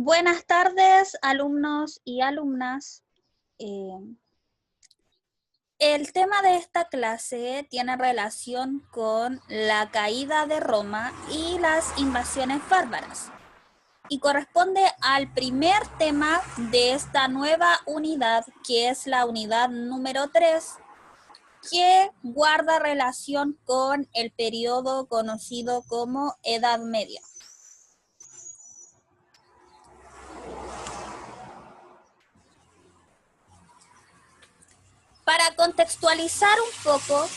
Buenas tardes, alumnos y alumnas. Eh, el tema de esta clase tiene relación con la caída de Roma y las invasiones bárbaras y corresponde al primer tema de esta nueva unidad, que es la unidad número 3, que guarda relación con el periodo conocido como Edad Media. Para contextualizar un poco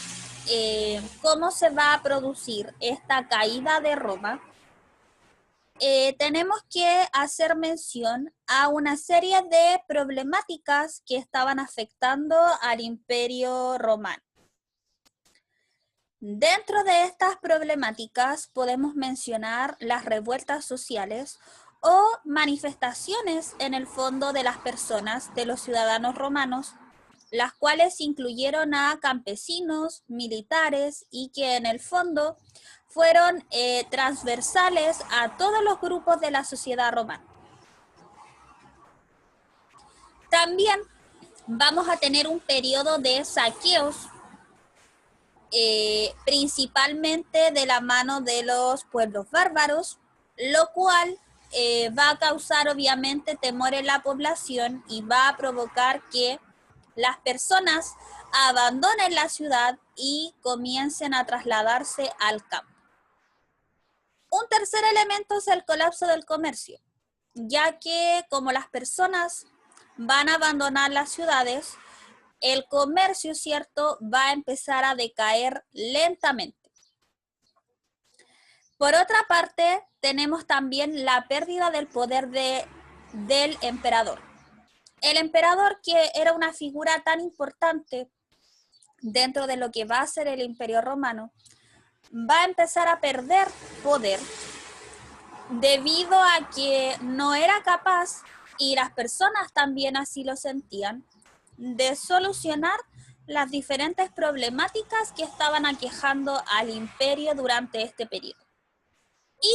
cómo se va a producir esta caída de Roma, tenemos que hacer mención a una serie de problemáticas que estaban afectando al Imperio Romano. Dentro de estas problemáticas podemos mencionar las revueltas sociales o manifestaciones en el fondo de las personas, de los ciudadanos romanos, las cuales incluyeron a campesinos, militares y que en el fondo fueron transversales a todos los grupos de la sociedad romana. También vamos a tener un periodo de saqueos, principalmente de la mano de los pueblos bárbaros, lo cual va a causar obviamente temor en la población y va a provocar que las personas abandonen la ciudad y comiencen a trasladarse al campo. Un tercer elemento es el colapso del comercio, ya que como las personas van a abandonar las ciudades, el comercio, ¿cierto?, va a empezar a decaer lentamente. Por otra parte, tenemos también la pérdida del poder del emperador. El emperador, que era una figura tan importante dentro de lo que va a ser el Imperio Romano, va a empezar a perder poder debido a que no era capaz, y las personas también así lo sentían, de solucionar las diferentes problemáticas que estaban aquejando al imperio durante este periodo. Y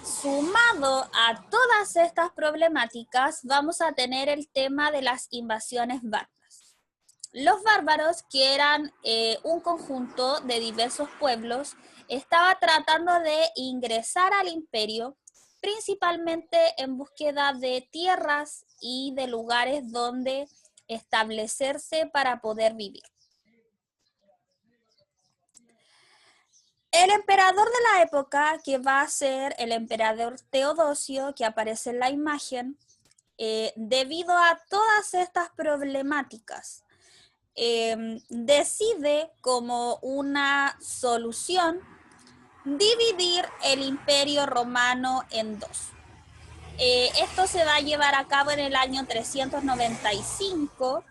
sumado a todas estas problemáticas, vamos a tener el tema de las invasiones bárbaras. Los bárbaros, que eran un conjunto de diversos pueblos, estaban tratando de ingresar al imperio, principalmente en búsqueda de tierras y de lugares donde establecerse para poder vivir. El emperador de la época, que va a ser el emperador Teodosio, que aparece en la imagen, debido a todas estas problemáticas, decide como una solución dividir el Imperio Romano en dos. Esto se va a llevar a cabo en el año 395,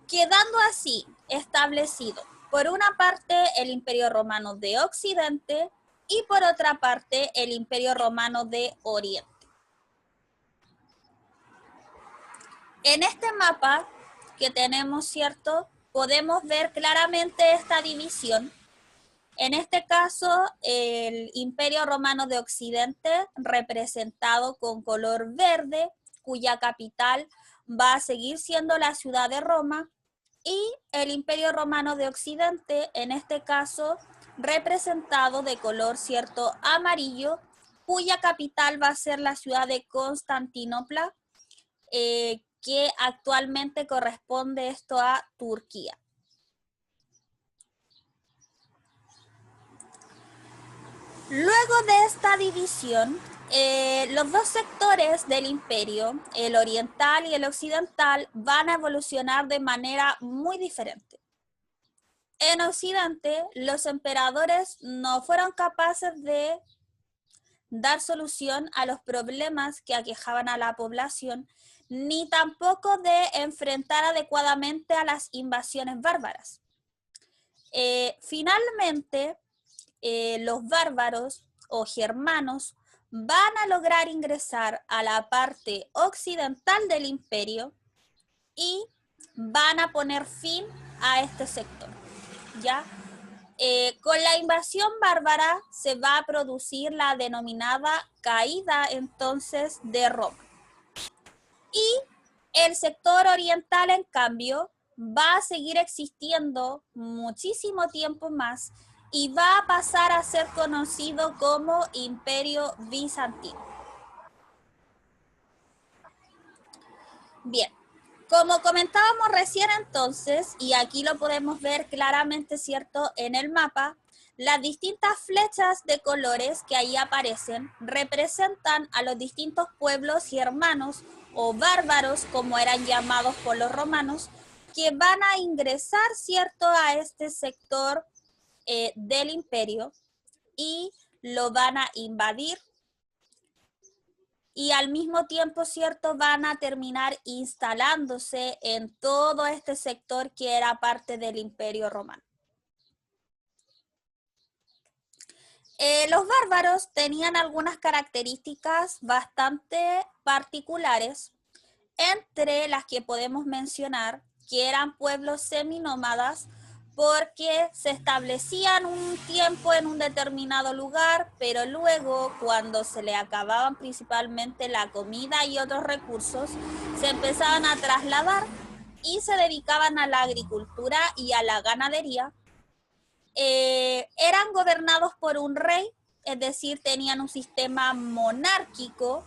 quedando así establecido, por una parte, el Imperio Romano de Occidente y por otra parte, el Imperio Romano de Oriente. En este mapa que tenemos, ¿cierto?, podemos ver claramente esta división. En este caso, el Imperio Romano de Occidente, representado con color verde, cuya capital va a seguir siendo la ciudad de Roma, y el Imperio Romano de Occidente, en este caso, representado de color, ¿cierto?, amarillo, cuya capital va a ser la ciudad de Constantinopla, que actualmente corresponde esto a Turquía. Luego de esta división, los dos sectores del imperio, el oriental y el occidental, van a evolucionar de manera muy diferente. En Occidente, los emperadores no fueron capaces de dar solución a los problemas que aquejaban a la población, ni tampoco de enfrentar adecuadamente a las invasiones bárbaras. Finalmente, los bárbaros o germanos van a lograr ingresar a la parte occidental del imperio y van a poner fin a este sector, ¿ya? Con la invasión bárbara se va a producir la denominada caída entonces de Roma. Y el sector oriental, en cambio, va a seguir existiendo muchísimo tiempo más y va a pasar a ser conocido como Imperio Bizantino. Bien, como comentábamos recién entonces, y aquí lo podemos ver claramente, ¿cierto?, en el mapa, las distintas flechas de colores que ahí aparecen representan a los distintos pueblos y hermanos o bárbaros, como eran llamados por los romanos, que van a ingresar, ¿cierto?, a este sector del imperio y lo van a invadir y al mismo tiempo, ¿cierto?, van a terminar instalándose en todo este sector que era parte del Imperio Romano. Los bárbaros tenían algunas características bastante particulares, entre las que podemos mencionar que eran pueblos seminómadas porque se establecían un tiempo en un determinado lugar, pero luego cuando se le acababan principalmente la comida y otros recursos, se empezaban a trasladar y se dedicaban a la agricultura y a la ganadería. Eran gobernados por un rey, es decir, tenían un sistema monárquico.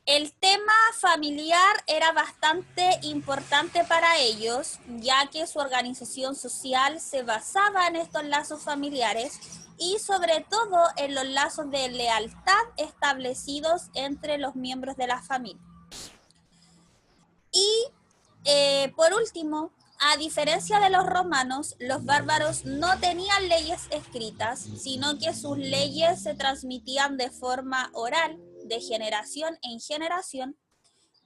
El tema familiar era bastante importante para ellos, ya que su organización social se basaba en estos lazos familiares y sobre todo en los lazos de lealtad establecidos entre los miembros de la familia. Y por último, a diferencia de los romanos, los bárbaros no tenían leyes escritas, sino que sus leyes se transmitían de forma oral, de generación en generación,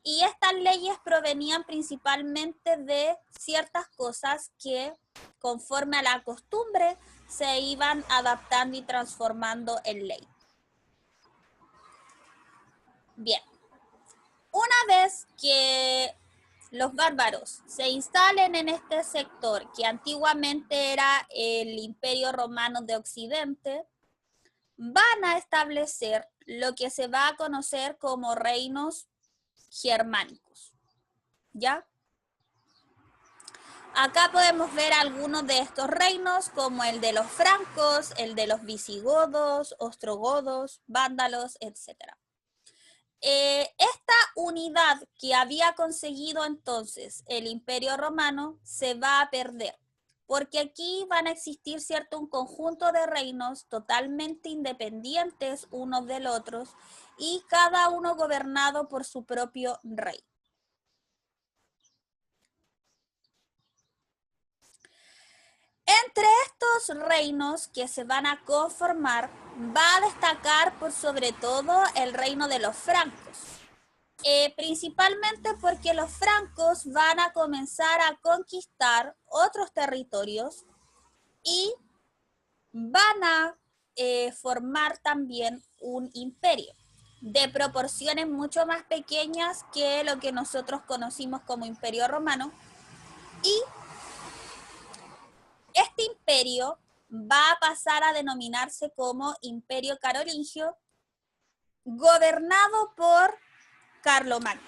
y estas leyes provenían principalmente de ciertas cosas que, conforme a la costumbre, se iban adaptando y transformando en ley. Bien, una vez que los bárbaros se instalen en este sector, que antiguamente era el Imperio Romano de Occidente, van a establecer lo que se va a conocer como reinos germánicos, ¿ya? Acá podemos ver algunos de estos reinos, como el de los francos, el de los visigodos, ostrogodos, vándalos, etc. Esta unidad que había conseguido entonces el Imperio Romano se va a perder, porque aquí van a existir, ¿cierto?, un conjunto de reinos totalmente independientes unos del otro y cada uno gobernado por su propio rey. Entre estos reinos que se van a conformar, va a destacar por sobre todo el reino de los francos. Principalmente porque los francos van a comenzar a conquistar otros territorios y van a formar también un imperio de proporciones mucho más pequeñas que lo que nosotros conocimos como Imperio Romano, y este imperio va a pasar a denominarse como Imperio Carolingio, gobernado por Carlomagno.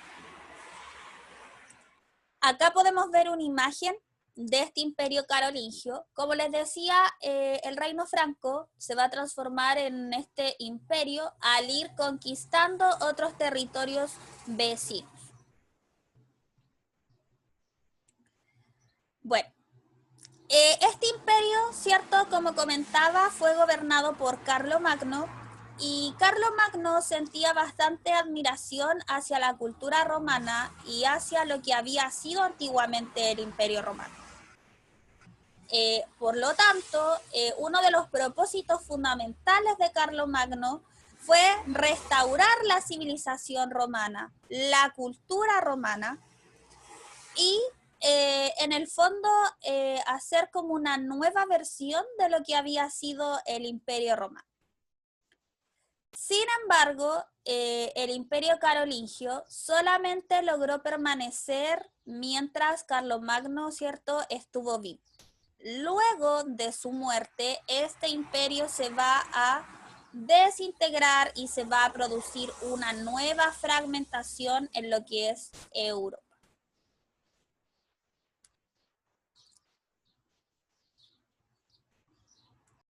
Acá podemos ver una imagen de este imperio carolingio. Como les decía, el reino franco se va a transformar en este imperio al ir conquistando otros territorios vecinos. Bueno, este imperio, ¿cierto?, como comentaba, fue gobernado por Carlomagno, y Carlomagno sentía bastante admiración hacia la cultura romana y hacia lo que había sido antiguamente el Imperio Romano. Por lo tanto, uno de los propósitos fundamentales de Carlomagno fue restaurar la civilización romana, la cultura romana, y en el fondo hacer como una nueva versión de lo que había sido el Imperio Romano. Sin embargo, el Imperio Carolingio solamente logró permanecer mientras Carlomagno, ¿cierto?, estuvo vivo. Luego de su muerte, este imperio se va a desintegrar y se va a producir una nueva fragmentación en lo que es Europa.